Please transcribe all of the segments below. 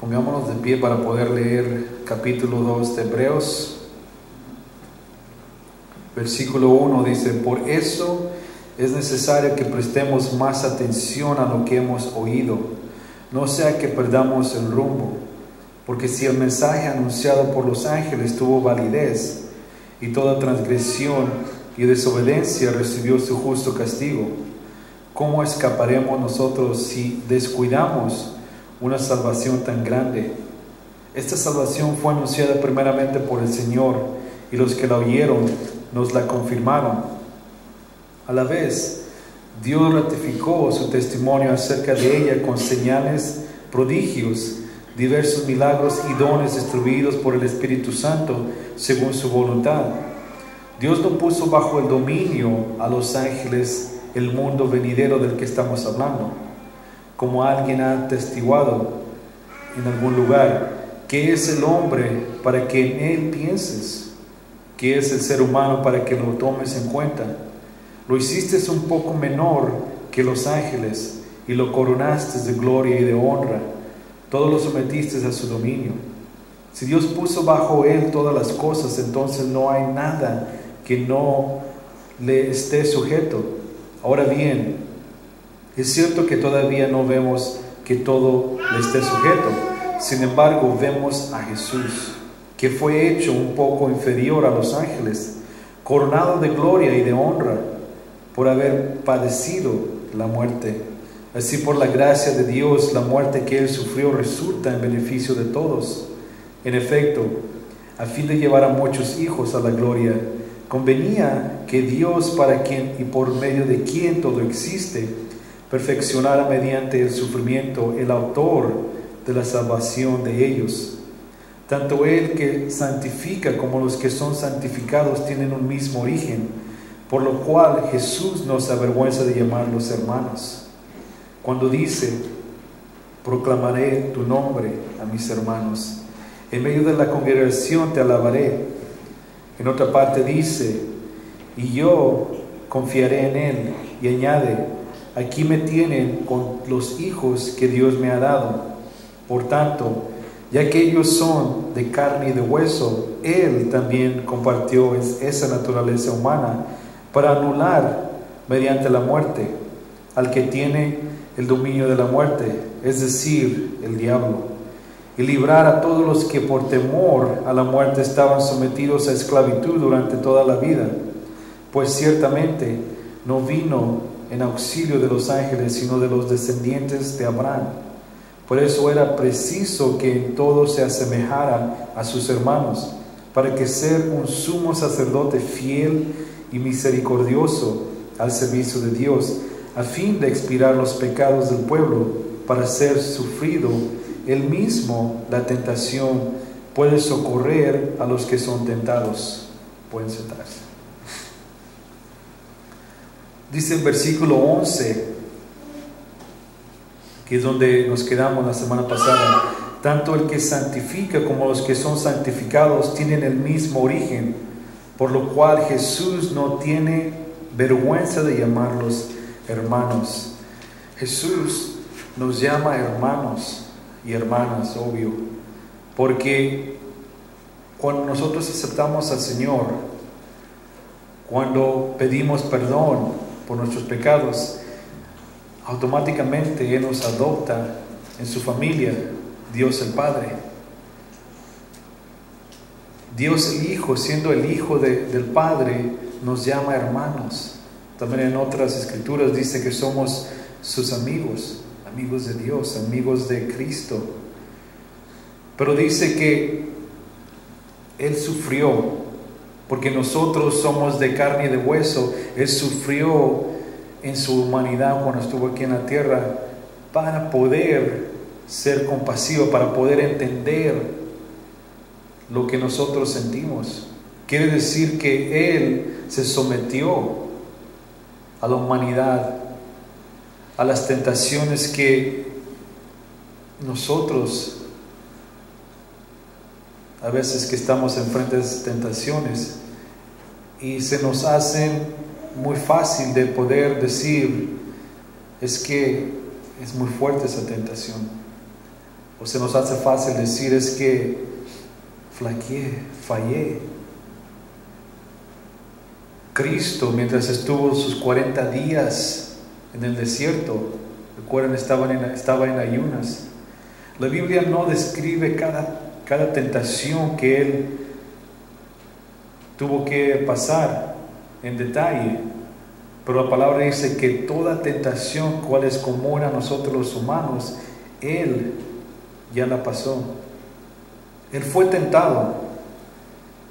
Pongámonos de pie para poder leer capítulo 2 de Hebreos. Versículo 1 dice: por eso es necesario que prestemos más atención a lo que hemos oído, no sea que perdamos el rumbo, porque si el mensaje anunciado por los ángeles tuvo validez, y toda transgresión y desobediencia recibió su justo castigo, ¿cómo escaparemos nosotros si descuidamos una salvación tan grande? Esta salvación fue anunciada primeramente por el Señor, y los que la oyeron nos la confirmaron. A la vez, Dios ratificó su testimonio acerca de ella con señales, prodigios, diversos milagros y dones distribuidos por el Espíritu Santo según su voluntad. Dios no puso bajo el dominio a los ángeles el mundo venidero del que estamos hablando, como alguien ha atestiguado en algún lugar: ¿qué es el hombre para que en él pienses? ¿Qué es el ser humano para que lo tomes en cuenta? Lo hiciste un poco menor que los ángeles y lo coronaste de gloria y de honra. Todo lo sometiste a su dominio. Si Dios puso bajo él todas las cosas, entonces no hay nada que no le esté sujeto. Ahora bien, es cierto que todavía no vemos que todo le esté sujeto. Sin embargo, vemos a Jesús, que fue hecho un poco inferior a los ángeles, coronado de gloria y de honra por haber padecido la muerte. Así, por la gracia de Dios, la muerte que él sufrió resulta en beneficio de todos. En efecto, a fin de llevar a muchos hijos a la gloria, convenía que Dios, para quien y por medio de quien todo existe, perfeccionara mediante el sufrimiento el autor de la salvación de ellos. Tanto el que santifica como los que son santificados tienen un mismo origen, por lo cual Jesús no se avergüenza de llamarlos hermanos. Cuando dice: proclamaré tu nombre a mis hermanos, en medio de la congregación te alabaré. En otra parte dice: y yo confiaré en él. Y añade: aquí me tienen con los hijos que Dios me ha dado. Por tanto, ya que ellos son de carne y de hueso, él también compartió esa naturaleza humana para anular mediante la muerte al que tiene el dominio de la muerte, es decir, el diablo, y librar a todos los que por temor a la muerte estaban sometidos a esclavitud durante toda la vida. Pues ciertamente no vino en auxilio de los ángeles, sino de los descendientes de Abraham. Por eso era preciso que en todo se asemejara a sus hermanos, para que ser un sumo sacerdote fiel y misericordioso al servicio de Dios, a fin de expiar los pecados del pueblo, para ser sufrido él mismo la tentación, puede socorrer a los que son tentados. Pueden sentarse. Dice en versículo 11, que es donde nos quedamos la semana pasada: tanto el que santifica como los que son santificados tienen el mismo origen, por lo cual Jesús no tiene vergüenza de llamarlos hermanos. Jesús nos llama hermanos y hermanas, obvio, porque cuando nosotros aceptamos al Señor, cuando pedimos perdón por nuestros pecados, automáticamente Él nos adopta en su familia, Dios el Padre. Dios el Hijo, siendo el Hijo del Padre, nos llama hermanos. También en otras escrituras dice que somos sus amigos, amigos de Dios, amigos de Cristo. Pero dice que Él sufrió, porque nosotros somos de carne y de hueso. Él sufrió en su humanidad cuando estuvo aquí en la tierra, para poder ser compasivo, para poder entender lo que nosotros sentimos. Quiere decir que Él se sometió a la humanidad, a las tentaciones que nosotros, a veces que estamos enfrente de esas tentaciones, y se nos hace muy fácil de poder decir: es que es muy fuerte esa tentación. O se nos hace fácil decir, es que flaqueé, fallé. Cristo, mientras estuvo sus 40 días en el desierto, recuerden, estaba en ayunas. La Biblia no describe cada tentación que Él tuvo que pasar en detalle, pero la palabra dice que toda tentación cual es común a nosotros los humanos, Él ya la pasó. Él fue tentado,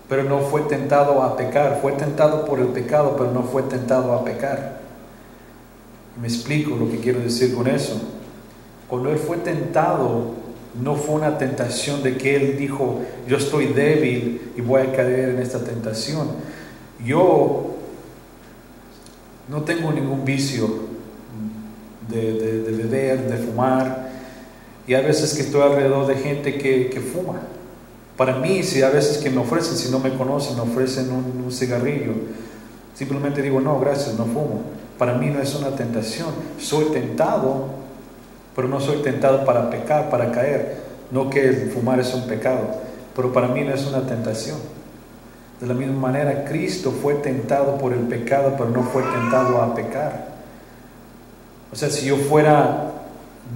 pero no fue tentado a pecar. Fue tentado por el pecado, pero no fue tentado a pecar. Me explico lo que quiero decir con eso. Cuando Él fue tentado, no fue una tentación de que Él dijo, yo estoy débil y voy a caer en esta tentación. Yo no tengo ningún vicio de beber, de fumar, y hay veces que estoy alrededor de gente que fuma. Para mí, si a veces que me ofrecen, si no me conocen, me ofrecen un cigarrillo, simplemente digo, no, gracias, no fumo. Para mí no es una tentación. Soy tentado, pero no soy tentado para pecar, para caer. No que el fumar es un pecado, pero para mí no es una tentación. De la misma manera, Cristo fue tentado por el pecado, pero no fue tentado a pecar. O sea, si yo fuera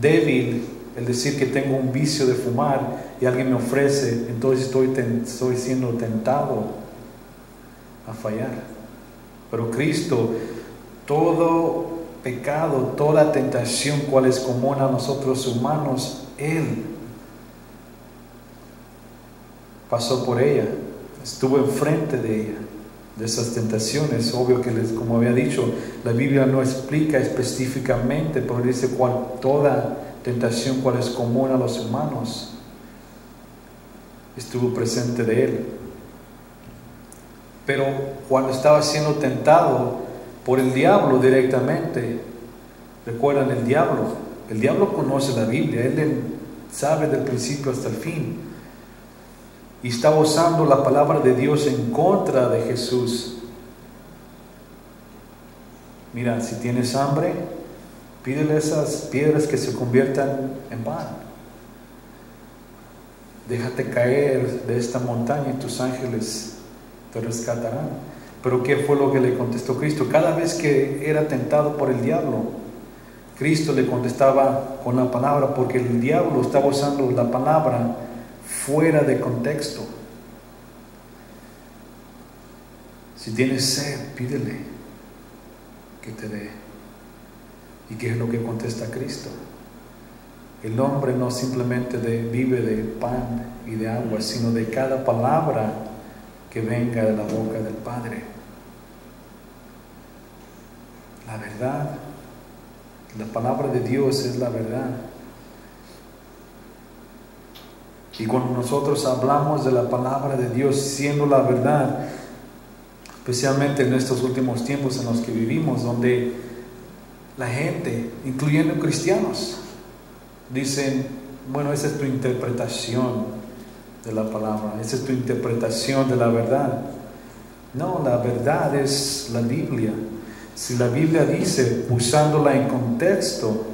débil, el decir que tengo un vicio de fumar y alguien me ofrece, entonces estoy siendo tentado a fallar. Pero Cristo, todo pecado, toda tentación cual es común a nosotros humanos, Él pasó por ella, estuvo enfrente de ella, de esas tentaciones. Obvio que, como había dicho, la Biblia no explica específicamente, pero dice toda tentación cual es común a los humanos estuvo presente de Él. Pero cuando estaba siendo tentado por el diablo directamente, recuerdan, el diablo conoce la Biblia, él sabe del principio hasta el fin, y estaba usando la palabra de Dios en contra de Jesús. Mira, si tienes hambre, pídele esas piedras que se conviertan en pan. Déjate caer de esta montaña y tus ángeles te rescatarán. Pero ¿qué fue lo que le contestó Cristo? Cada vez que era tentado por el diablo, Cristo le contestaba con la palabra, porque el diablo estaba usando la palabra fuera de contexto. Si tienes sed, pídele que te dé. ¿Y qué es lo que contesta Cristo? El hombre no simplemente vive de pan y de agua, sino de cada palabra que venga de la boca del Padre. La verdad, la palabra de Dios es la verdad. Y cuando nosotros hablamos de la palabra de Dios siendo la verdad, especialmente en estos últimos tiempos en los que vivimos, donde la gente, incluyendo cristianos, dicen, bueno, esa es tu interpretación de la palabra, esa es tu interpretación de la verdad. No, la verdad es la Biblia. Si la Biblia dice, usándola en contexto,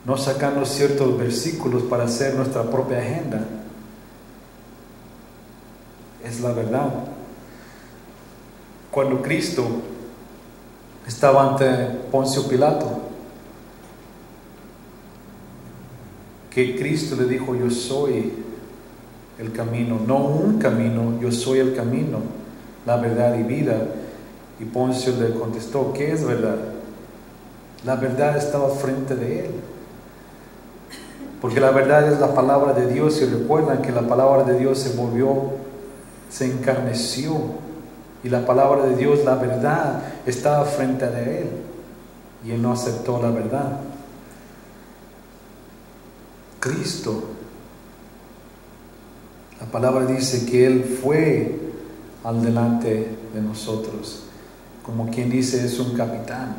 no sacando ciertos versículos para hacer nuestra propia agenda, es la verdad. Cuando Cristo estaba ante Poncio Pilato, que Cristo le dijo, yo soy el camino, no un camino, yo soy el camino, la verdad y vida. Y Poncio le contestó, ¿qué es verdad? La verdad estaba frente de él, porque la verdad es la palabra de Dios. Y recuerdan que la palabra de Dios se encarneció, y la palabra de Dios, la verdad, estaba frente de él, y él no aceptó la verdad. Cristo, la palabra dice que Él fue al delante de nosotros, como quien dice, es un capitán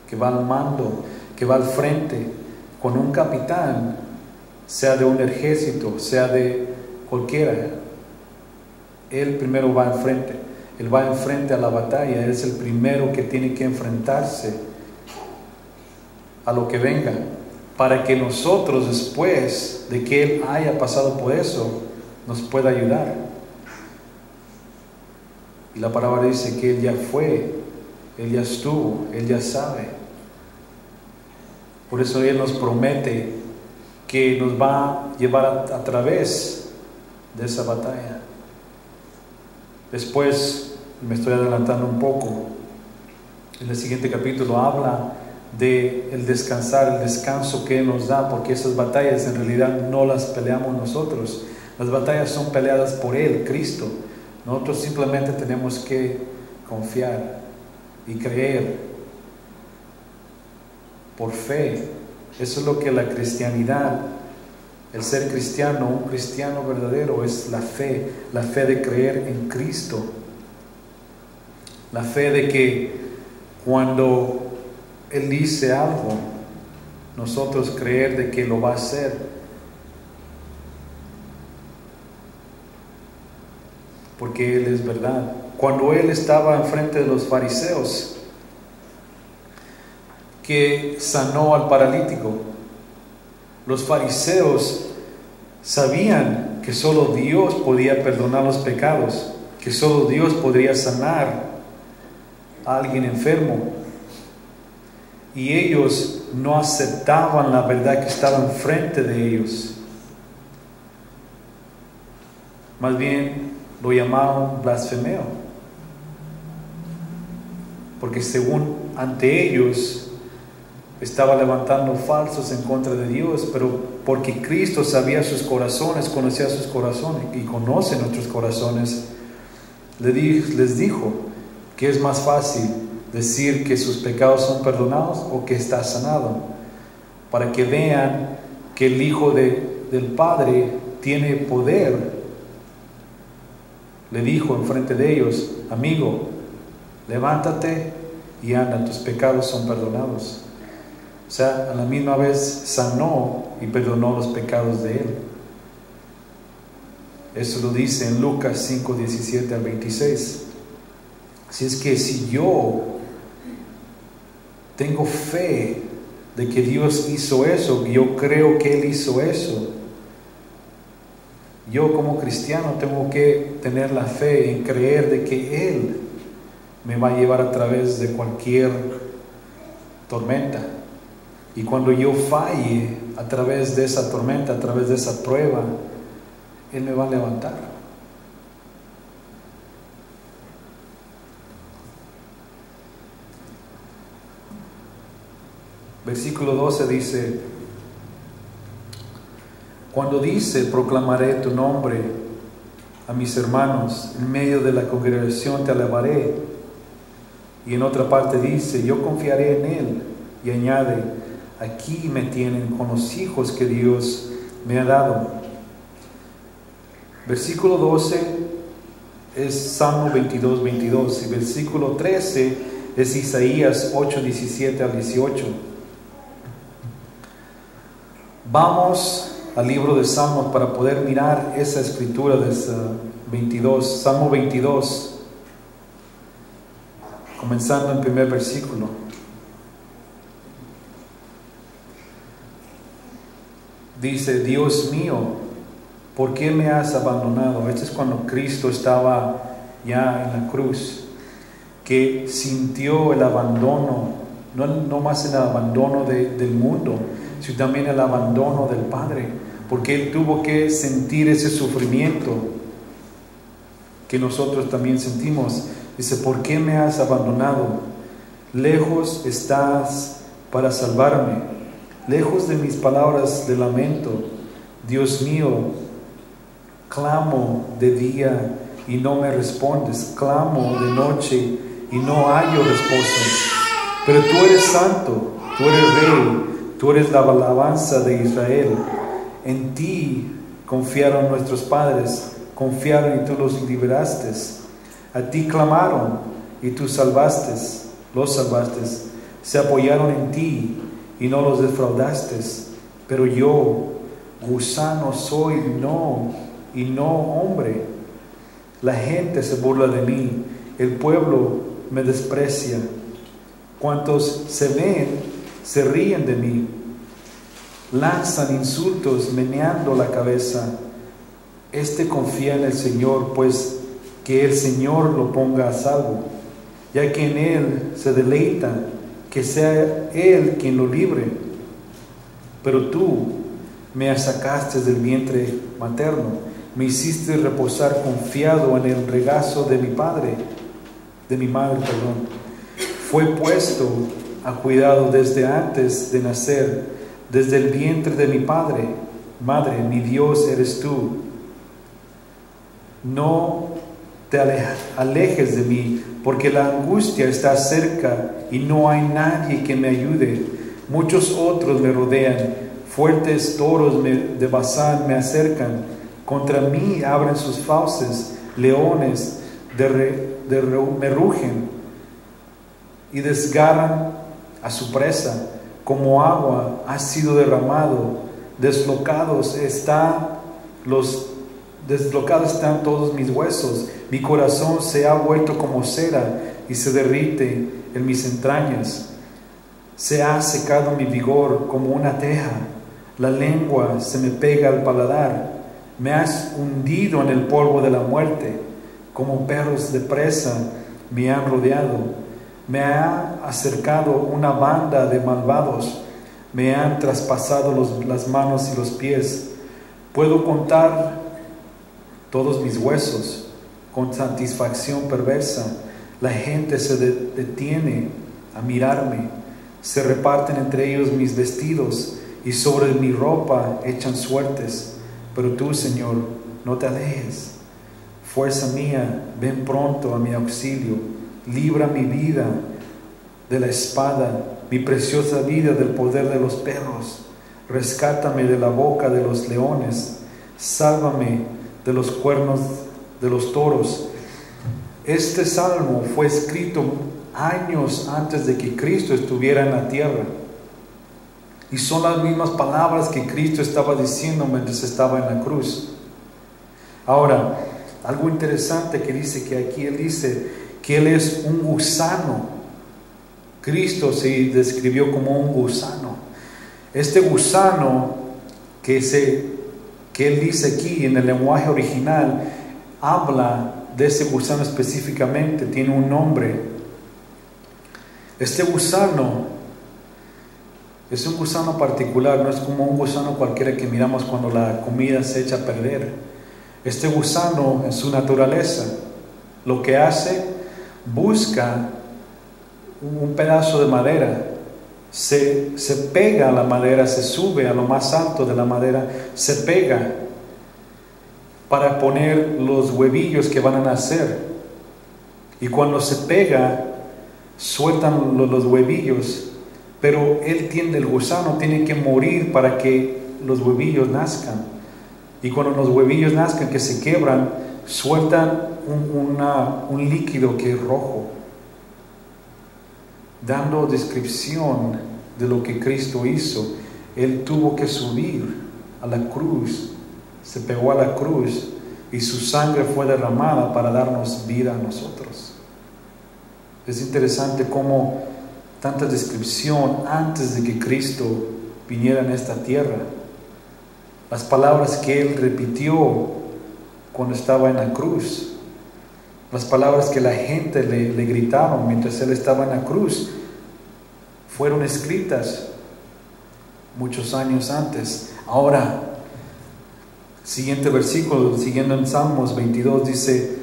que va al mando, que va al frente. Con un capitán, sea de un ejército, sea de cualquiera, Él primero va enfrente. Él va enfrente a la batalla. Él es el primero que tiene que enfrentarse a lo que venga para que nosotros, después de que Él haya pasado por eso, nos pueda ayudar. Y la palabra dice que Él ya fue, Él ya estuvo, Él ya sabe. Por eso Él nos promete que nos va a llevar a través de esa batalla. Después, me estoy adelantando un poco, en el siguiente capítulo habla de el descansar, el descanso que Él nos da, porque esas batallas en realidad no las peleamos nosotros. Las batallas son peleadas por Él, Cristo. Nosotros simplemente tenemos que confiar y creer por fe. Eso es lo que la cristianidad, el ser cristiano, un cristiano verdadero, es la fe de creer en Cristo. La fe de que cuando Él dice algo, nosotros creer de que lo va a hacer. Porque Él es verdad. Cuando Él estaba enfrente de los fariseos, que sanó al paralítico, los fariseos sabían que solo Dios podía perdonar los pecados, que solo Dios podría sanar a alguien enfermo. Y ellos no aceptaban la verdad que estaba enfrente de ellos. Más bien lo llamaban blasfemeo. Porque según ante ellos estaba levantando falsos en contra de Dios, pero porque Cristo sabía sus corazones, conocía sus corazones y conoce nuestros corazones, les dijo que es más fácil decir que sus pecados son perdonados o que está sanado, para que vean que el Hijo del Padre tiene poder. Le dijo enfrente de ellos: amigo, levántate y anda, tus pecados son perdonados. O sea, a la misma vez sanó y perdonó los pecados de Él. Eso lo dice en Lucas 5, 17 al 26. Así es que si yo tengo fe de que Dios hizo eso, yo creo que Él hizo eso, yo como cristiano tengo que tener la fe en creer de que Él me va a llevar a través de cualquier tormenta. Y cuando yo falle a través de esa tormenta, a través de esa prueba, Él me va a levantar. Versículo 12 dice: cuando dice proclamaré tu nombre a mis hermanos, en medio de la congregación te alabaré. Y en otra parte dice: yo confiaré en Él. Y añade: aquí me tienen con los hijos que Dios me ha dado. Versículo 12 es Salmo 22, 22. Y versículo 13 es Isaías 8, 17 al 18. Vamos al libro de Salmos para poder mirar esa escritura de 22. Salmo 22, comenzando en el primer versículo. Dice: Dios mío, ¿por qué me has abandonado? Este es cuando Cristo estaba ya en la cruz, que sintió el abandono, no más el abandono del mundo, sino también el abandono del Padre, porque Él tuvo que sentir ese sufrimiento que nosotros también sentimos. Dice: ¿por qué me has abandonado? Lejos estás para salvarme. Lejos de mis palabras de lamento. Dios mío, clamo de día y no me respondes. Clamo de noche y no hallo respuesta. Pero tú eres santo, tú eres rey, tú eres la alabanza de Israel. En ti confiaron nuestros padres, confiaron y tú los liberaste. A ti clamaron y tú los salvaste. Se apoyaron en ti y no los defraudaste. Pero yo, gusano soy, y no hombre. La gente se burla de mí, el pueblo me desprecia. Cuantos se ven, se ríen de mí. lanzan insultos meneando la cabeza. Este confía en el Señor, pues que el Señor lo ponga a salvo, ya que en Él se deleita, que sea Él quien lo libre. Pero tú me sacaste del vientre materno, me hiciste reposar confiado en el regazo de mi madre. Fue puesto a cuidado desde antes de nacer, desde el vientre de mi padre. Madre, mi Dios eres tú. No te alejes de mí, porque la angustia está cerca y no hay nadie que me ayude. Muchos otros me rodean, fuertes toros de Basán me acercan. Contra mí abren sus fauces, leones me rugen y desgarran a su presa. Como agua ha sido derramado, deslocados están todos mis huesos. Mi corazón se ha vuelto como cera y se derrite en mis entrañas. Se ha secado mi vigor como una teja. La lengua se me pega al paladar. Me has hundido en el polvo de la muerte. Como perros de presa me han rodeado. Me ha acercado una banda de malvados. Me han traspasado las manos y los pies. Puedo contar todos mis huesos con satisfacción perversa. La gente se detiene a mirarme. Se reparten entre ellos mis vestidos y sobre mi ropa echan suertes. Pero tú, Señor, no te alejes. Fuerza mía, ven pronto a mi auxilio. Libra mi vida de la espada, mi preciosa vida del poder de los perros. Rescátame de la boca de los leones. Sálvame de los cuernos de los toros. Este salmo fue escrito años antes de que Cristo estuviera en la tierra. Y son las mismas palabras que Cristo estaba diciendo mientras estaba en la cruz. Ahora, algo interesante que dice que aquí Él dice que Él es un gusano. Cristo se describió como un gusano. Este gusano que Él dice aquí en el lenguaje original, habla de ese gusano específicamente, tiene un nombre. Este gusano es un gusano particular, no es como un gusano cualquiera que miramos cuando la comida se echa a perder. Este gusano en su naturaleza, lo que hace, busca un pedazo de madera, se pega a la madera, se sube a lo más alto de la madera, se pega para poner los huevillos que van a nacer. Y cuando se pega, sueltan los huevillos, pero el gusano tiene que morir para que los huevillos nazcan. Y cuando los huevillos nazcan, que se quebran, sueltan un líquido que es rojo, dando descripción de lo que Cristo hizo. Él tuvo que subir a la cruz, se pegó a la cruz y su sangre fue derramada para darnos vida a nosotros. Es interesante cómo tanta descripción antes de que Cristo viniera en esta tierra. Las palabras que Él repitió cuando estaba en la cruz, las palabras que la gente le gritaron mientras Él estaba en la cruz, fueron escritas muchos años antes. Ahora, siguiente versículo, siguiendo en Salmos 22, dice: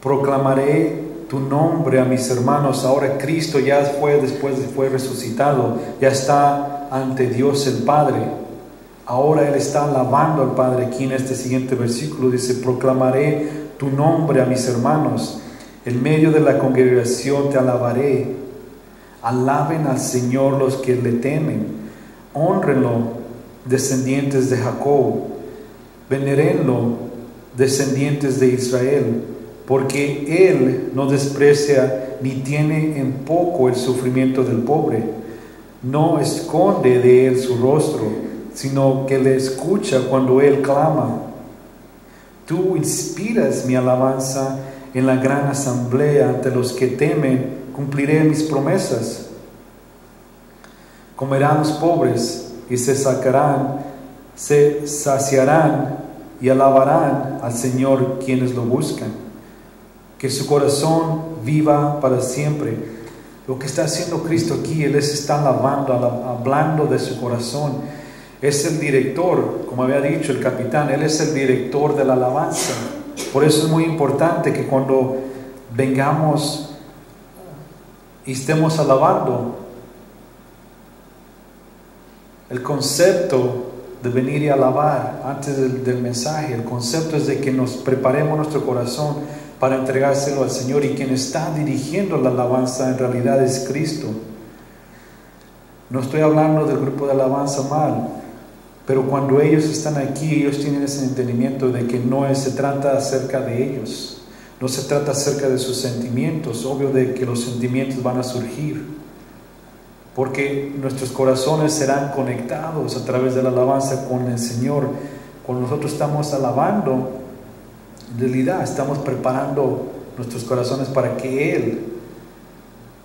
proclamaré tu nombre a mis hermanos. Ahora Cristo ya fue resucitado, ya está ante Dios el Padre. Ahora Él está alabando al Padre. Aquí en este siguiente versículo dice: proclamaré tu nombre a mis hermanos. En medio de la congregación te alabaré. Alaben al Señor los que le temen. Hónrenlo, descendientes de Jacob. Venérenlo, descendientes de Israel. Porque Él no desprecia ni tiene en poco el sufrimiento del pobre. No esconde de Él su rostro, sino que le escucha cuando Él clama. Tú inspiras mi alabanza en la gran asamblea. Ante los que temen, cumpliré mis promesas. Comerán los pobres y se saciarán y alabarán al Señor quienes lo buscan. Que su corazón viva para siempre. Lo que está haciendo Cristo aquí, Él les está alabando, hablando de su corazón. Es el director, como había dicho el capitán, Él es el director de la alabanza. Por eso es muy importante que cuando vengamos y estemos alabando, el concepto de venir y alabar antes del mensaje, el concepto es de que nos preparemos nuestro corazón para entregárselo al Señor, y quien está dirigiendo la alabanza en realidad es Cristo. No estoy hablando del grupo de alabanza mal, pero cuando ellos están aquí, ellos tienen ese entendimiento de que no se trata acerca de ellos, no se trata acerca de sus sentimientos. Obvio de que los sentimientos van a surgir, porque nuestros corazones serán conectados a través de la alabanza con el Señor. Cuando nosotros estamos alabando, en realidad estamos preparando nuestros corazones para que Él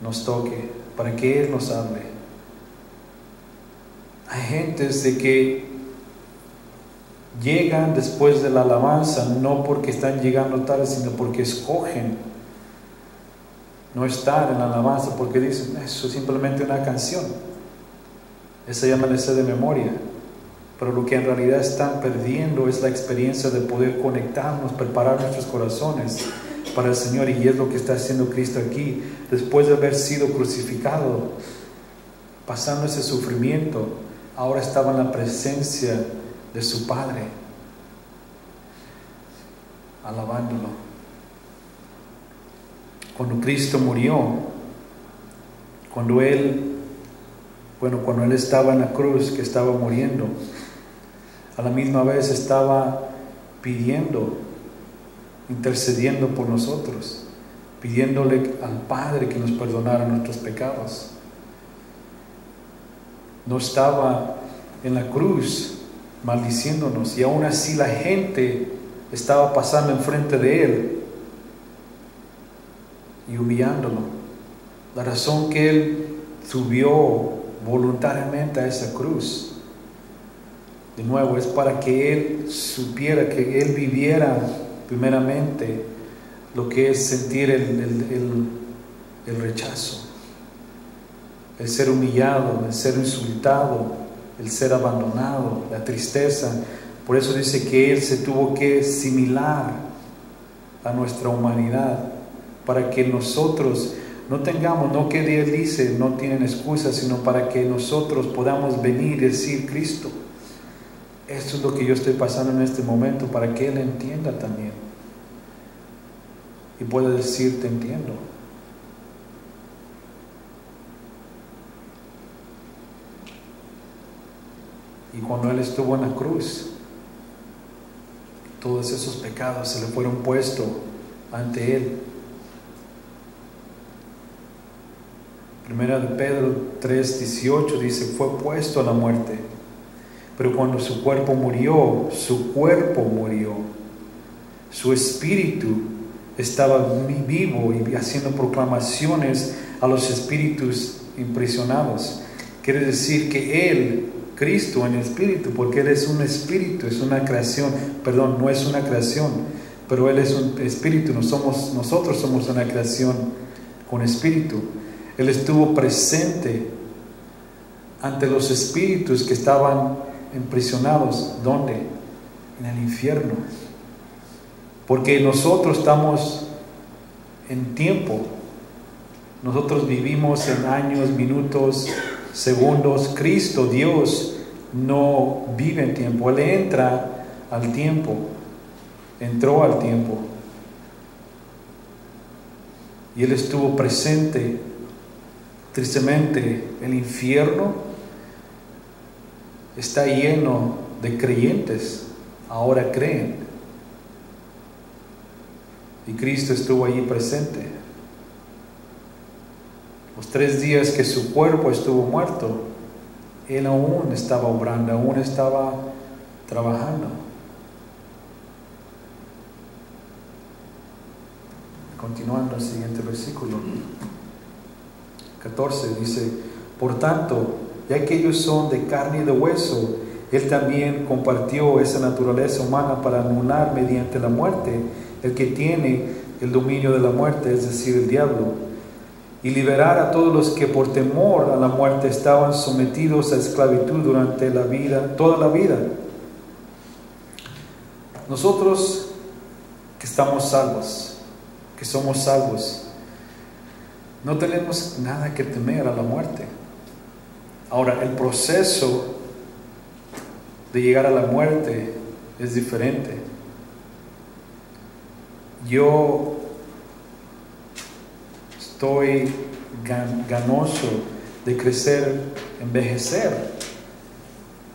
nos toque, para que Él nos hable. Hay gentes de que llegan después de la alabanza, no porque están llegando tarde, sino porque escogen no estar en la alabanza, porque dicen, eso es simplemente una canción, esa ya me la sé de memoria. Pero lo que en realidad están perdiendo es la experiencia de poder conectarnos, preparar nuestros corazones para el Señor. Y es lo que está haciendo Cristo aquí. Después de haber sido crucificado, pasando ese sufrimiento, ahora estaba en la presencia de su Padre, alabándolo. Cuando Cristo murió, cuando Él estaba en la cruz, que estaba muriendo, a la misma vez estaba pidiendo, intercediendo por nosotros, pidiéndole al Padre que nos perdonara nuestros pecados. No estaba en la cruz maldiciéndonos, y aún así la gente estaba pasando enfrente de Él y humillándolo. La razón que Él subió voluntariamente a esa cruz, de nuevo, es para que Él supiera, que Él viviera primeramente lo que es sentir el rechazo, el ser humillado, el ser insultado, el ser abandonado, la tristeza. Por eso dice que Él se tuvo que similar a nuestra humanidad, para que nosotros no tengamos, no que Él dice, no tienen excusa, sino para que nosotros podamos venir y decir, Cristo, esto es lo que yo estoy pasando en este momento, para que Él entienda también y pueda decir, te entiendo. Y cuando Él estuvo en la cruz, todos esos pecados se le fueron puestos ante Él. Primera de Pedro 3:18 dice, fue puesto a la muerte, pero cuando su cuerpo murió, su espíritu estaba vivo y haciendo proclamaciones a los espíritus imprisionados. Quiere decir que Él, Cristo en espíritu, porque Él es un espíritu, es una creación, perdón, no es una creación, pero Él es un espíritu, nosotros somos una creación con espíritu. Él estuvo presente ante los espíritus que estaban imprisionados. ¿Dónde? En el infierno. Porque nosotros estamos en tiempo. Nosotros vivimos en años, minutos, segundos. Cristo, Dios, no vive en tiempo. Él entra al tiempo. Entró al tiempo. Y Él estuvo presente. Tristemente, el infierno está lleno de creyentes, ahora creen. Y Cristo estuvo allí presente. Los 3 días que su cuerpo estuvo muerto, Él aún estaba obrando, aún estaba trabajando. Continuando el siguiente versículo 14 dice, por tanto, ya que ellos son de carne y de hueso, Él también compartió esa naturaleza humana para anular mediante la muerte el que tiene el dominio de la muerte, es decir, el diablo, y liberar a todos los que por temor a la muerte estaban sometidos a esclavitud durante la vida, toda la vida. Nosotros que estamos salvos, que somos salvos, no tenemos nada que temer a la muerte. Ahora, el proceso de llegar a la muerte es diferente. Yo estoy ganoso de crecer, envejecer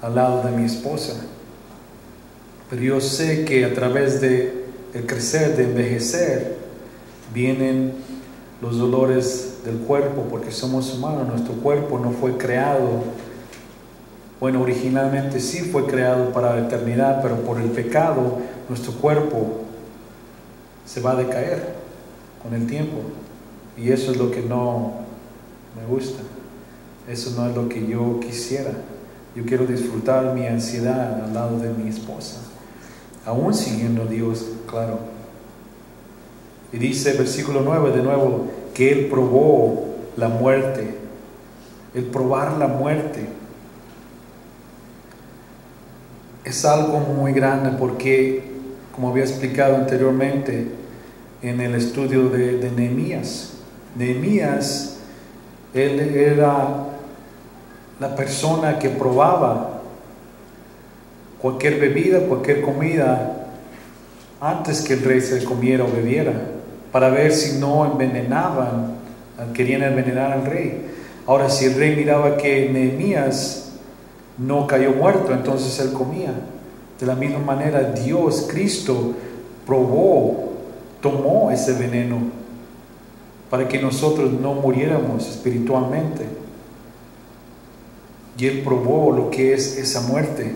al lado de mi esposa, pero yo sé que a través de el crecer, de envejecer, vienen los dolores del cuerpo, porque somos humanos. Nuestro cuerpo no fue creado, bueno, originalmente sí fue creado para la eternidad, pero por el pecado nuestro cuerpo se va a decaer con el tiempo, y eso es lo que no me gusta. Eso no es lo que yo quisiera. Yo quiero disfrutar mi ansiedad al lado de mi esposa, aún siguiendo a Dios, claro. Y dice versículo 9 de nuevo, que Él probó la muerte. El probar la muerte es algo muy grande, porque, como había explicado anteriormente en el estudio de Nehemías, Nehemías, él era la persona que probaba cualquier bebida, cualquier comida, antes que el rey se comiera o bebiera, para ver si no envenenaban, querían envenenar al rey. Ahora, si el rey miraba que Nehemías no cayó muerto, entonces él comía. De la misma manera, Dios, Cristo, tomó ese veneno para que nosotros no muriéramos espiritualmente. Y Él probó lo que es esa muerte.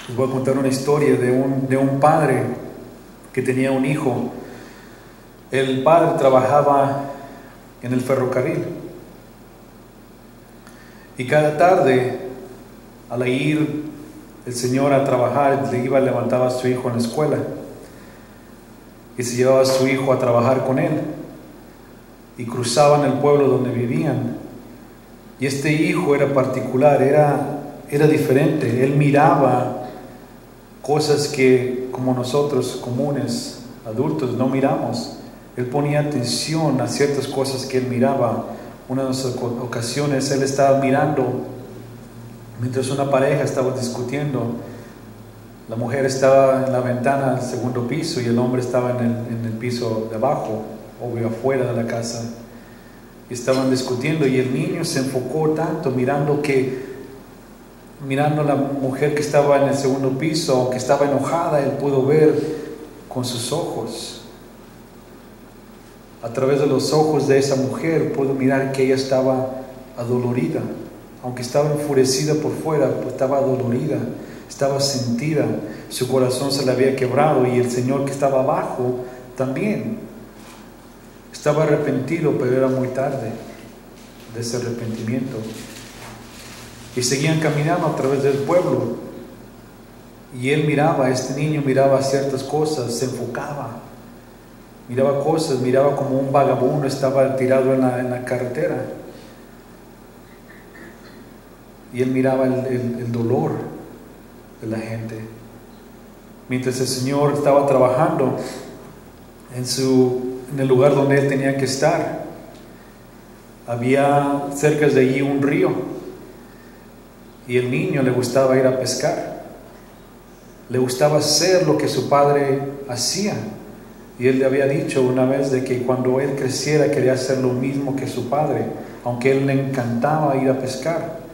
Les voy a contar una historia de un padre que tenía un hijo. El padre trabajaba en el ferrocarril, y cada tarde, al ir el señor a trabajar, levantaba a su hijo en la escuela y se llevaba a su hijo a trabajar con él, y cruzaban el pueblo donde vivían. Y este hijo era particular, era diferente. Él miraba cosas que como nosotros comunes adultos no miramos. Él ponía atención a ciertas cosas que él miraba. Una de las ocasiones él estaba mirando mientras una pareja estaba discutiendo. La mujer estaba en la ventana del segundo piso y el hombre estaba en el piso de abajo, obvio afuera de la casa, y estaban discutiendo, y el niño se enfocó tanto mirando a la mujer que estaba en el segundo piso, aunque estaba enojada, él pudo ver con sus ojos. A través de los ojos de esa mujer pudo mirar que ella estaba adolorida. Aunque estaba enfurecida por fuera, pues estaba adolorida, estaba sentida, su corazón se le había quebrado, y el Señor que estaba abajo también estaba arrepentido, pero era muy tarde de ese arrepentimiento. Y seguían caminando a través del pueblo, y él miraba, este niño miraba ciertas cosas, se enfocaba, miraba cosas, miraba como un vagabundo estaba tirado en la carretera, y él miraba el dolor de la gente. Mientras el Señor estaba trabajando en el lugar donde él tenía que estar, había cerca de allí un río, y el niño le gustaba ir a pescar, le gustaba hacer lo que su padre hacía, y él le había dicho una vez de que cuando él creciera quería hacer lo mismo que su padre, aunque a él le encantaba ir a pescar.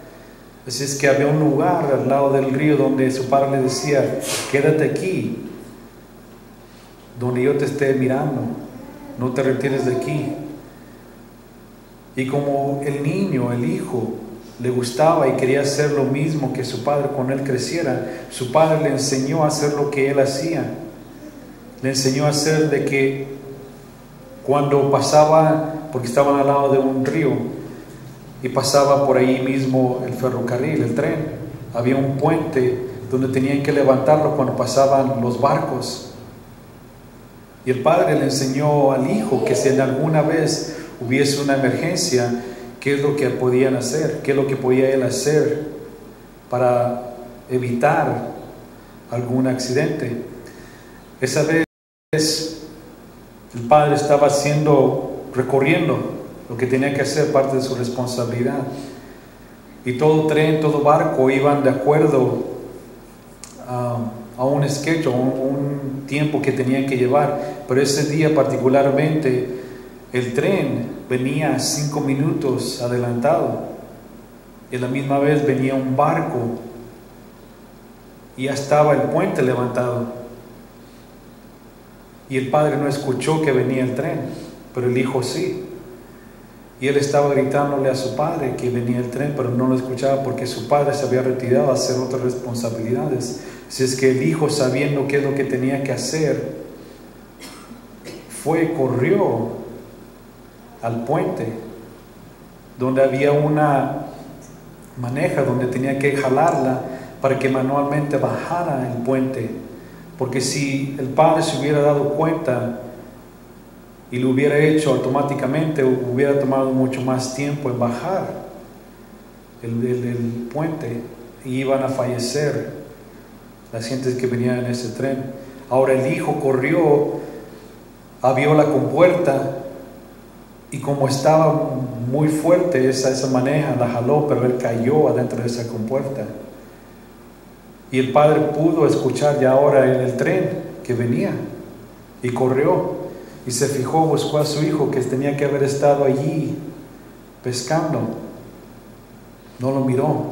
Así es que había un lugar al lado del río donde su padre le decía: quédate aquí, donde yo te esté mirando, no te retires de aquí. Y como el niño, el hijo, le gustaba y quería hacer lo mismo que su padre cuando él creciera, su padre le enseñó a hacer lo que él hacía. Le enseñó a hacer de que Cuando pasaba, porque estaban al lado de un río, y pasaba por ahí mismo el ferrocarril, el tren, había un puente donde tenían que levantarlo cuando pasaban los barcos. Y el padre le enseñó al hijo que si en alguna vez hubiese una emergencia, qué es lo que podían hacer, qué es lo que podía él hacer para evitar algún accidente. Esa vez el padre estaba recorriendo lo que tenía que hacer, parte de su responsabilidad. Y todo tren, todo barco iban de acuerdo a un sketch, un tiempo que tenían que llevar. Pero ese día particularmente el tren venía 5 minutos adelantado. Y a la misma vez venía un barco y ya estaba el puente levantado. Y el padre no escuchó que venía el tren, pero el hijo sí. Y él estaba gritándole a su padre que venía el tren, pero no lo escuchaba porque su padre se había retirado a hacer otras responsabilidades. Si es que el hijo, sabiendo qué es lo que tenía que hacer, corrió al puente, donde había una maneja, donde tenía que jalarla para que manualmente bajara el puente. Porque si el padre se hubiera dado cuenta y lo hubiera hecho automáticamente, hubiera tomado mucho más tiempo en bajar el puente y iban a fallecer las gentes que venían en ese tren. Ahora el hijo corrió, abrió la compuerta y como estaba muy fuerte esa maneja, la jaló, pero él cayó adentro de esa compuerta. Y el padre pudo escuchar ya ahora en el tren que venía y corrió. Y se fijó, buscó a su hijo que tenía que haber estado allí pescando. No lo miró.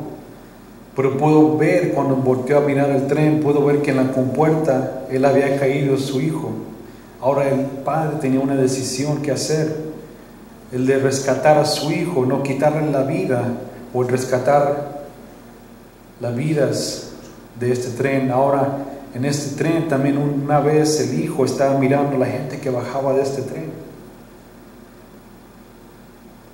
Pero pudo ver, cuando volteó a mirar el tren, pudo ver que en la compuerta él había caído su hijo. Ahora el padre tenía una decisión que hacer. El de rescatar a su hijo, no quitarle la vida, o el rescatar las vidas de este tren. Ahora, en este tren también una vez el hijo estaba mirando a la gente que bajaba de este tren.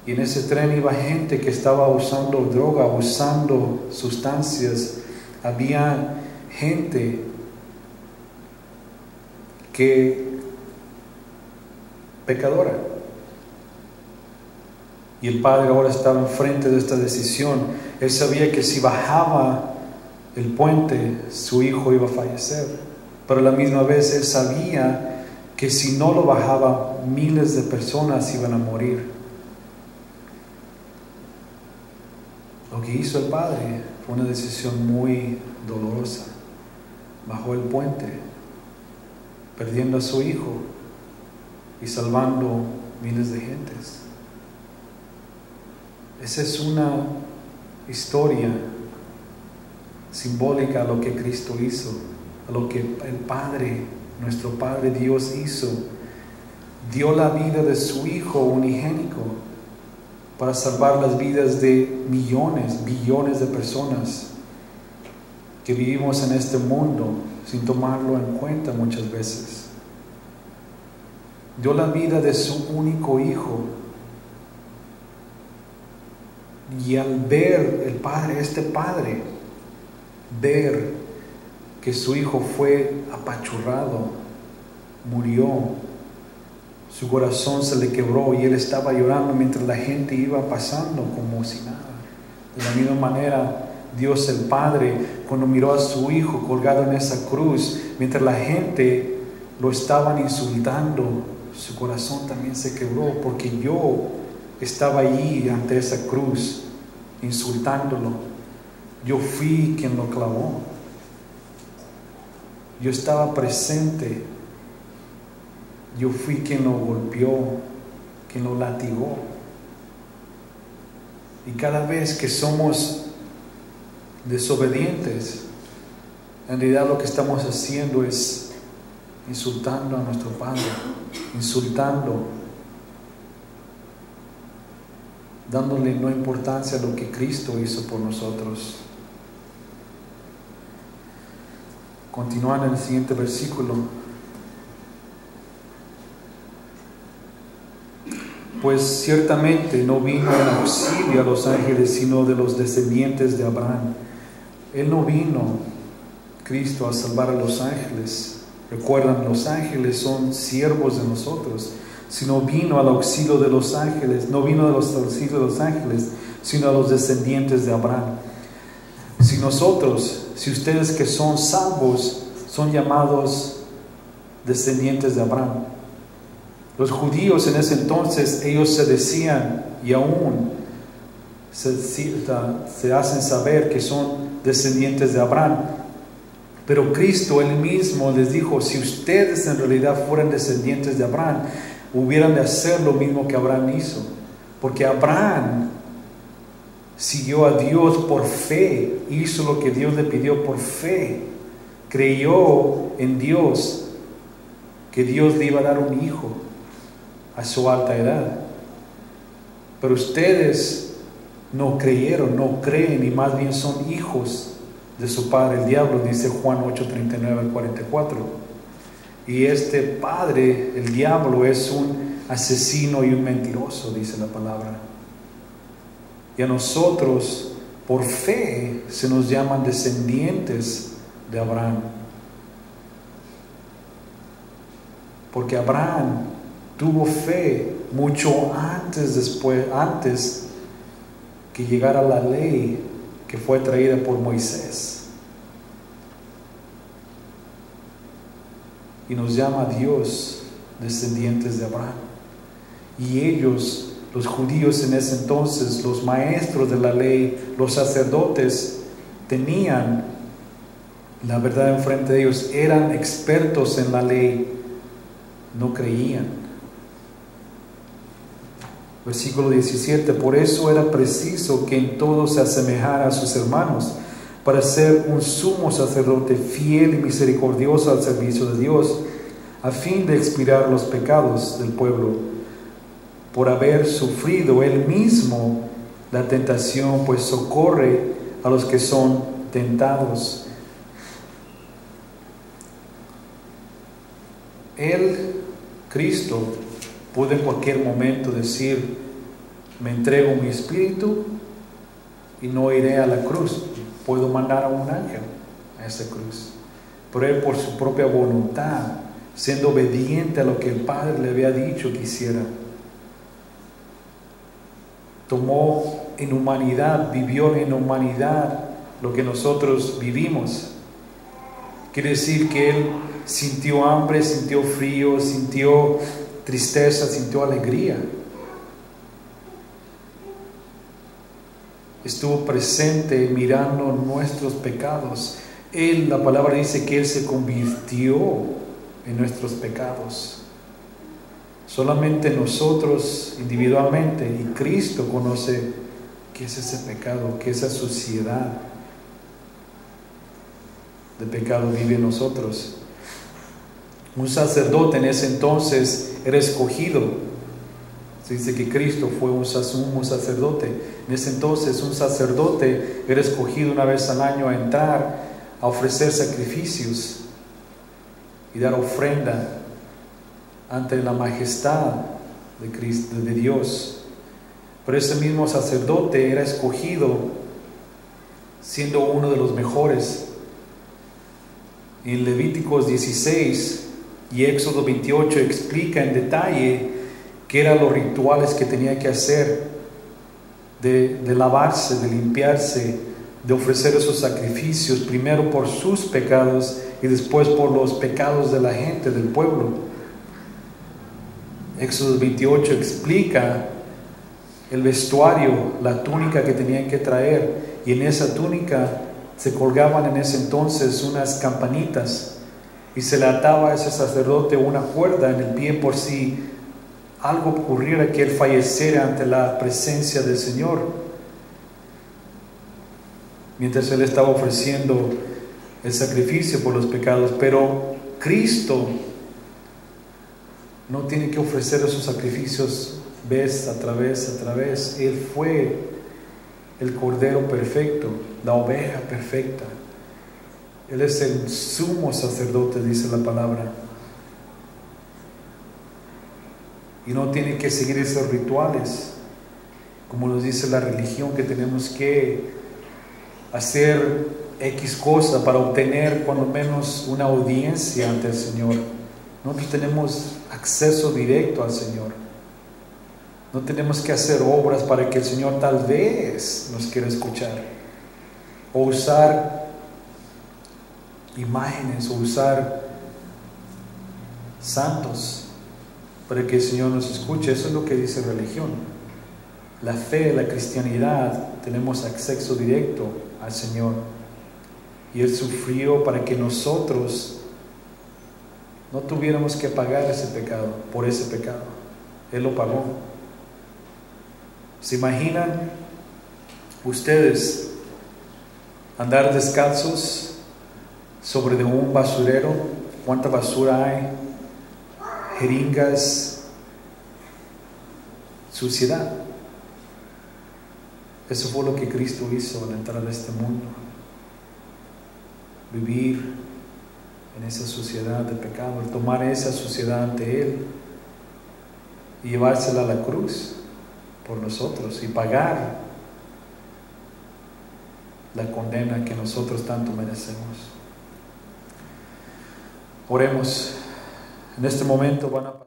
Y en ese tren iba gente que estaba usando droga, usando sustancias. Había gente pecadora. Y el padre ahora estaba enfrente de esta decisión. Él sabía que si bajaba el puente, su hijo iba a fallecer. Pero a la misma vez él sabía que si no lo bajaba, miles de personas iban a morir. Lo que hizo el padre fue una decisión muy dolorosa. Bajó el puente, perdiendo a su hijo y salvando miles de gentes. Esa es una historia simbólica a lo que Cristo hizo, a lo que el Padre, nuestro Padre Dios hizo. Dio la vida de su Hijo unigénito para salvar las vidas de millones, billones de personas que vivimos en este mundo sin tomarlo en cuenta muchas veces. Dio la vida de su único Hijo. Y al ver el Padre, ver que su hijo fue apachurrado, murió, su corazón se le quebró y él estaba llorando mientras la gente iba pasando como si nada. De la misma manera, Dios el Padre, cuando miró a su hijo colgado en esa cruz, mientras la gente lo estaban insultando, su corazón también se quebró, porque yo estaba allí ante esa cruz, insultándolo. Yo fui quien lo clavó. Yo estaba presente. Yo fui quien lo golpeó, quien lo latigó. Y cada vez que somos desobedientes, en realidad lo que estamos haciendo es insultando a nuestro Padre, dándole no importancia a lo que Cristo hizo por nosotros. Continuando en el siguiente versículo. pues ciertamente no vino en auxilio a los ángeles, sino de los descendientes de Abraham. Él no vino, Cristo, a salvar a los ángeles. Recuerdan, los ángeles son siervos de nosotros, sino vino al auxilio de los ángeles, no vino a los auxilios de los ángeles, sino a los descendientes de Abraham. Si nosotros, si ustedes que son salvos, son llamados descendientes de Abraham. Los judíos en ese entonces, ellos se decían y aún se hacen saber que son descendientes de Abraham. Pero Cristo él mismo les dijo, si ustedes en realidad fueran descendientes de Abraham, hubieran de hacer lo mismo que Abraham hizo. Porque Abraham siguió a Dios por fe, hizo lo que Dios le pidió por fe, creyó en Dios, que Dios le iba a dar un hijo a su alta edad. Pero ustedes no creyeron, no creen, y más bien son hijos de su padre el diablo, dice Juan 8:39-44. Y este padre, el diablo, es un asesino y un mentiroso, dice la palabra. Y a nosotros, por fe, se nos llaman descendientes de Abraham. Porque Abraham tuvo fe mucho antes que llegara la ley que fue traída por Moisés. Y nos llama Dios descendientes de Abraham. Y ellos, los judíos en ese entonces, los maestros de la ley, los sacerdotes, tenían la verdad enfrente de ellos, eran expertos en la ley, no creían. Versículo 17, por eso era preciso que en todo se asemejara a sus hermanos, para ser un sumo sacerdote fiel y misericordioso al servicio de Dios, a fin de expiar los pecados del pueblo, por haber sufrido él mismo la tentación, pues socorre a los que son tentados. Él, Cristo, pudo en cualquier momento decir, me entrego mi espíritu y no iré a la cruz. Puedo mandar a un ángel a esa cruz. Pero él, por su propia voluntad, siendo obediente a lo que el Padre le había dicho que hiciera, tomó en humanidad, vivió en humanidad lo que nosotros vivimos. Quiere decir que él sintió hambre, sintió frío, sintió tristeza, sintió alegría. Estuvo presente mirando nuestros pecados. Él, la palabra dice que él se convirtió en nuestros pecados. Solamente nosotros individualmente, y Cristo conoce qué es ese pecado, qué es esa suciedad de pecado vive en nosotros. Un sacerdote en ese entonces era escogido. Se dice que Cristo fue un sacerdote. En ese entonces un sacerdote era escogido una vez al año a entrar, a ofrecer sacrificios y dar ofrenda ante la majestad de Cristo, de Dios. Pero ese mismo sacerdote era escogido siendo uno de los mejores. En Levíticos 16 y Éxodo 28 explica en detalle qué eran los rituales que tenía que hacer, de lavarse, de limpiarse, de ofrecer esos sacrificios, primero por sus pecados y después por los pecados de la gente, del pueblo. Éxodo 28 explica el vestuario, la túnica que tenían que traer, y en esa túnica se colgaban en ese entonces unas campanitas y se le ataba a ese sacerdote una cuerda en el pie por si algo ocurriera, que él falleciera ante la presencia del Señor mientras él estaba ofreciendo el sacrificio por los pecados. Pero Cristo no tiene que ofrecer esos sacrificios vez a través. Él fue el Cordero perfecto, la oveja perfecta. Él es el sumo sacerdote, dice la palabra. y no tiene que seguir esos rituales, como nos dice la religión, que tenemos que hacer X cosa para obtener cuando menos una audiencia ante el Señor. Nosotros tenemos acceso directo al Señor. No tenemos que hacer obras para que el Señor tal vez nos quiera escuchar, o usar imágenes, o usar santos para que el Señor nos escuche. Eso es lo que dice religión. La fe, la cristianidad, tenemos acceso directo al Señor, y Él sufrió para que nosotros no tuviéramos que pagar ese pecado, por ese pecado. Él lo pagó. ¿Se imaginan ustedes andar descalzos sobre de un basurero? ¿Cuánta basura hay? Jeringas, suciedad. Eso fue lo que Cristo hizo al entrar a este mundo. Vivir en esa suciedad de pecado, tomar esa suciedad ante Él y llevársela a la cruz por nosotros y pagar la condena que nosotros tanto merecemos. Oremos. En este momento van a